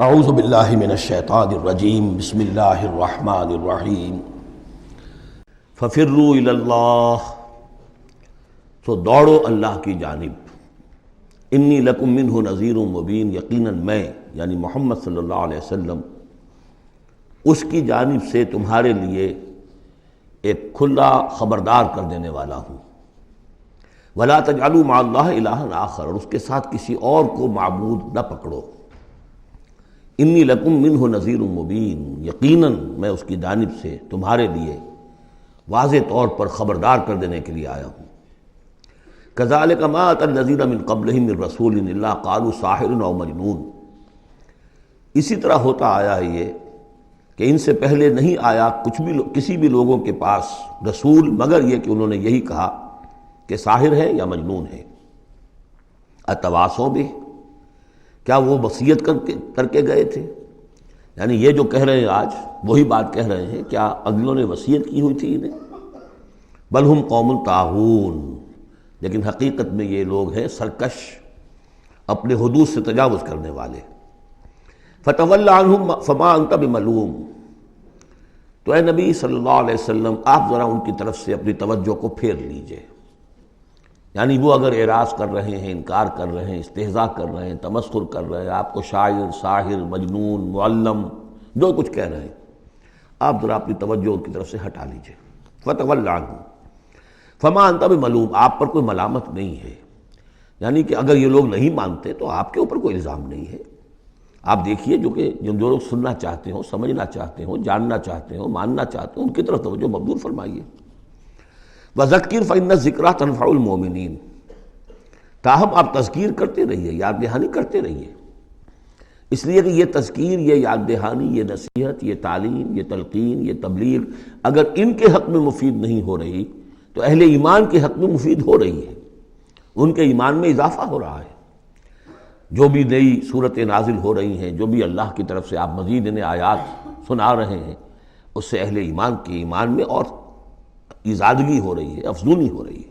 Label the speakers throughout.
Speaker 1: اعوذ باللہ من الشیطان الرجیم بسم اللہ الرحمن الرحیم ففروا الی اللہ، تو دوڑو اللہ کی جانب، انی لکم منہ نذیر مبین، یقیناً میں یعنی محمد صلی اللہ علیہ وسلم اس کی جانب سے تمہارے لیے ایک کھلا خبردار کر دینے والا ہوں۔ ولا تجعلوا مع اللہ الہا آخر، اور اس کے ساتھ کسی اور کو معبود نہ پکڑو۔ انی لکم منہ نذیر مبین، یقیناً میں اس کی جانب سے تمہارے لیے واضح طور پر خبردار کر دینے کے لیے آیا ہوں۔ کذالک ما اتی الذین من قبلہم من رسول الا قالوا ساحر او مجنون، اسی طرح ہوتا آیا ہے یہ کہ ان سے پہلے نہیں آیا کسی بھی لوگوں کے پاس رسول مگر یہ کہ انہوں نے یہی کہا کہ ساحر ہے یا مجنون ہے۔ اتواصوا بہ، کیا وہ وصیت کر کے گئے تھے؟ یعنی یہ جو کہہ رہے ہیں آج وہی بات کہہ رہے ہیں، کیا اگلوں نے وصیت کی ہوئی تھی انہیں؟ بل ہم قوم طاغون، لیکن حقیقت میں یہ لوگ ہیں سرکش، اپنے حدود سے تجاوز کرنے والے۔ فتول عنہم فما انت بملوم، تو اے نبی صلی اللہ علیہ وسلم آپ ذرا ان کی طرف سے اپنی توجہ کو پھیر لیجئے، یعنی وہ اگر اعراض کر رہے ہیں، انکار کر رہے ہیں، استہزاء کر رہے ہیں، تمسخر کر رہے ہیں، آپ کو شاعر، ساحر، مجنون، معلم جو کچھ کہہ رہے ہیں، آپ ذرا اپنی توجہ ان کی طرف سے ہٹا لیجئے۔ فتول عنہم فما انت بملوم، آپ پر کوئی ملامت نہیں ہے، یعنی کہ اگر یہ لوگ نہیں مانتے تو آپ کے اوپر کوئی الزام نہیں ہے۔ آپ دیکھیے جو لوگ سننا چاہتے ہوں، سمجھنا چاہتے ہوں، جاننا چاہتے ہوں، ماننا چاہتے ہوں، ان کی طرف توجہ مبذول فرمائیے۔ وَذَكِّرْ فَإِنَّ الذِّكْرَىٰ تَنفَعُ الْمُؤْمِنِينَ، تاہم آپ تذکیر کرتے رہیے، یاد دہانی کرتے رہیے، اس لیے کہ یہ تذکیر، یہ یاد دہانی، یہ نصیحت، یہ تعلیم، یہ تلقین، یہ تبلیغ اگر ان کے حق میں مفید نہیں ہو رہی تو اہل ایمان کے حق میں مفید ہو رہی ہے، ان کے ایمان میں اضافہ ہو رہا ہے۔ جو بھی نئی صورتیں نازل ہو رہی ہیں، جو بھی اللہ کی طرف سے آپ مزید انہیں آیات سنا رہے ہیں، اس سے اہل ایمان کے ایمان میں اور ایزادگی ہو رہی ہے، افزونی ہو رہی ہے۔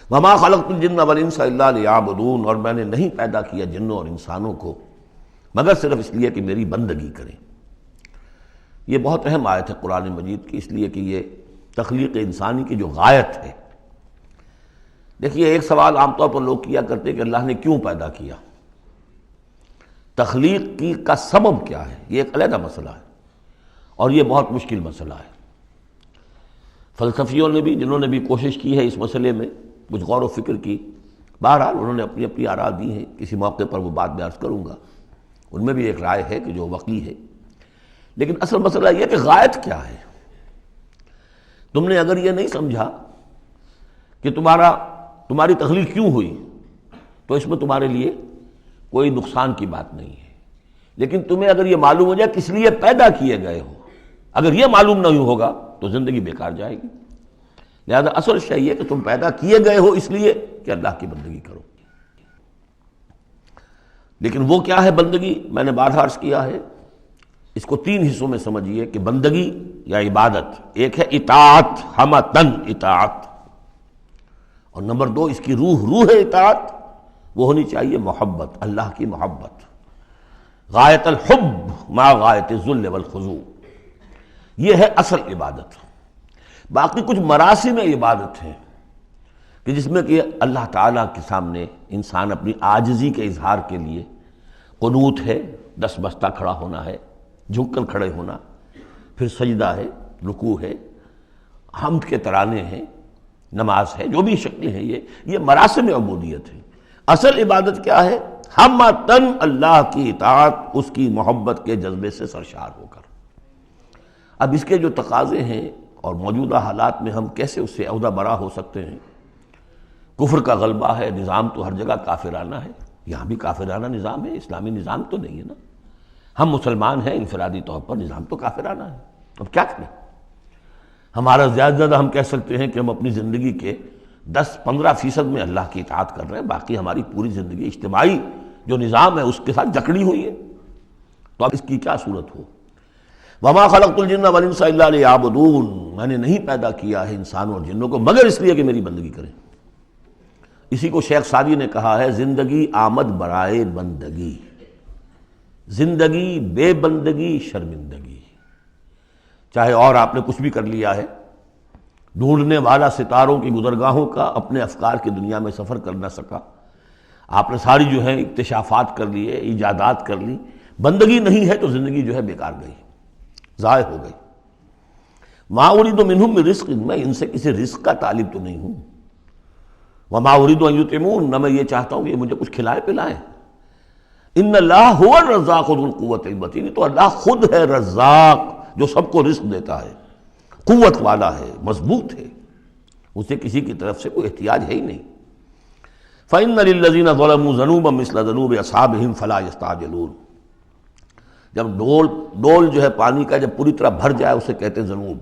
Speaker 1: وما خلقت الجن والانس الا لیعبدون، اور میں نے نہیں پیدا کیا جنوں اور انسانوں کو مگر صرف اس لیے کہ میری بندگی کریں۔ یہ بہت اہم آیت ہے قرآن مجید کی، اس لیے کہ یہ تخلیق انسانی کی جو غایت ہے۔ دیکھیے، ایک سوال عام طور پر لوگ کیا کرتے کہ اللہ نے کیوں پیدا کیا، تخلیق کی کا سبب کیا ہے، یہ ایک علیحدہ مسئلہ ہے اور یہ بہت مشکل مسئلہ ہے۔ فلسفیوں نے بھی، جنہوں نے بھی کوشش کی ہے اس مسئلے میں کچھ غور و فکر کی، بہرحال انہوں نے اپنی اپنی آراء دی ہیں، کسی موقع پر وہ بات میں عرض کروں گا، ان میں بھی ایک رائے ہے کہ جو وقی ہے۔ لیکن اصل مسئلہ یہ کہ غایت کیا ہے۔ تم نے اگر یہ نہیں سمجھا کہ تمہاری تخلیق کیوں ہوئی تو اس میں تمہارے لیے کوئی نقصان کی بات نہیں ہے، لیکن تمہیں اگر یہ معلوم ہو جائے کس لیے پیدا کیے گئے ہو، اگر یہ معلوم نہیں ہوگا تو زندگی بیکار جائے گی۔ لہذا اصل شے یہ کہ تم پیدا کیے گئے ہو اس لیے کہ اللہ کی بندگی کرو۔ لیکن وہ کیا ہے بندگی؟ میں نے بارہا عرض کیا ہے، اس کو تین حصوں میں سمجھیے کہ بندگی یا عبادت، ایک ہے اطاعت، ہمتن اطاعت، اور نمبر دو اس کی روح اطاعت، وہ ہونی چاہیے محبت، اللہ کی محبت، غایت الحب مع غایت الذل والخضوع، یہ ہے اصل عبادت۔ باقی کچھ مراسم عبادت ہیں کہ جس میں کہ اللہ تعالیٰ کے سامنے انسان اپنی عاجزی کے اظہار کے لیے قنوت ہے، دس بستہ کھڑا ہونا ہے، جھک کر کھڑے ہونا، پھر سجدہ ہے، رکوع ہے، حمد کے ترانے ہیں، نماز ہے، جو بھی شکلیں ہیں، یہ مراسم عبودیت ہے۔ اصل عبادت کیا ہے؟ ہمتن اللہ کی اطاعت، اس کی محبت کے جذبے سے سرشار ہو کر۔ اب اس کے جو تقاضے ہیں اور موجودہ حالات میں ہم کیسے اس سے عہدہ برا ہو سکتے ہیں؟ کفر کا غلبہ ہے، نظام تو ہر جگہ کافرانہ ہے، یہاں بھی کافرانہ نظام ہے، اسلامی نظام تو نہیں ہے نا۔ ہم مسلمان ہیں، انفرادی طور پر نظام تو کافرانہ ہے، اب کیا کریں؟ ہمارا زیادہ ہم کہہ سکتے ہیں کہ ہم اپنی زندگی کے 10-15% میں اللہ کی اطاعت کر رہے ہیں، باقی ہماری پوری زندگی اجتماعی جو نظام ہے اس کے ساتھ جکڑی ہوئی ہے، تو اب اس کی کیا صورت ہو؟ وما خلقت الجن والانس الا لیعبدون، میں نے نہیں پیدا کیا ہے انسانوں اور جنوں کو مگر اس لیے کہ میری بندگی کریں۔ اسی کو شیخ سعدی نے کہا ہے، زندگی آمد برائے بندگی، زندگی بے بندگی شرمندگی، چاہے اور آپ نے کچھ بھی کر لیا ہے، ڈھونڈنے والا ستاروں کی گزرگاہوں کا اپنے افکار کی دنیا میں سفر کر نہ سکا، آپ نے ساری جو ہے اکتشافات کر لیے، ایجادات کر لی، بندگی نہیں ہے تو زندگی جو ہے بیکار گئی، ضائع ہو گئی۔ ما اريد منهم من رزق، میں ان سے کسی رزق کا طالب تو نہیں ہوں، وما اريد ان يطعمون، نہ میں یہ چاہتا ہوں کہ یہ مجھے کچھ کھلائے پلائیں۔ ان اللہ هو الرزاق ذو القوۃ المتین، تو اللہ خود ہے رزاق جو سب کو رزق دیتا ہے، قوت والا ہے، مضبوط ہے، اسے کسی کی طرف سے کوئی احتیاج ہے ہی نہیں۔ فإن للذین ظلموا ذنوبا مثل ذنوب اصحابهم فلا يستعجلون، جب ڈول جو ہے پانی کا جب پوری طرح بھر جائے اسے کہتے ہیں ذنوب۔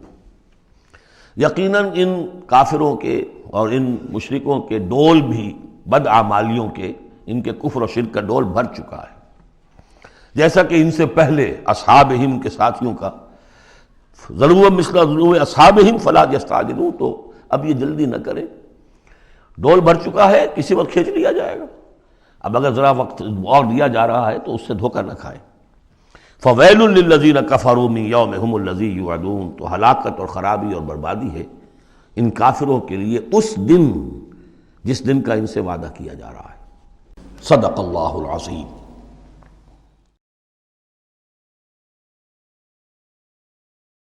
Speaker 1: یقیناً ان کافروں کے اور ان مشرکوں کے ڈول بھی بدعمالیوں کے، ان کے کفر و شرک کا ڈول بھر چکا ہے، جیسا کہ ان سے پہلے اصحابہم کے ساتھیوں کا ذنوب مثل ذنوب اصحابہم فلا یستعجلون، تو اب یہ جلدی نہ کریں، ڈول بھر چکا ہے، کسی وقت کھینچ لیا جائے گا، اب اگر ذرا وقت اور دیا جا رہا ہے تو اس سے دھوکہ نہ کھائیں۔ فویل للذین کفروا من یومہم الذی یوعدون، تو ہلاکت اور خرابی اور بربادی ہے ان کافروں کے لیے اس دن جس دن کا ان سے وعدہ کیا جا رہا ہے۔ صدق اللہ العظیم۔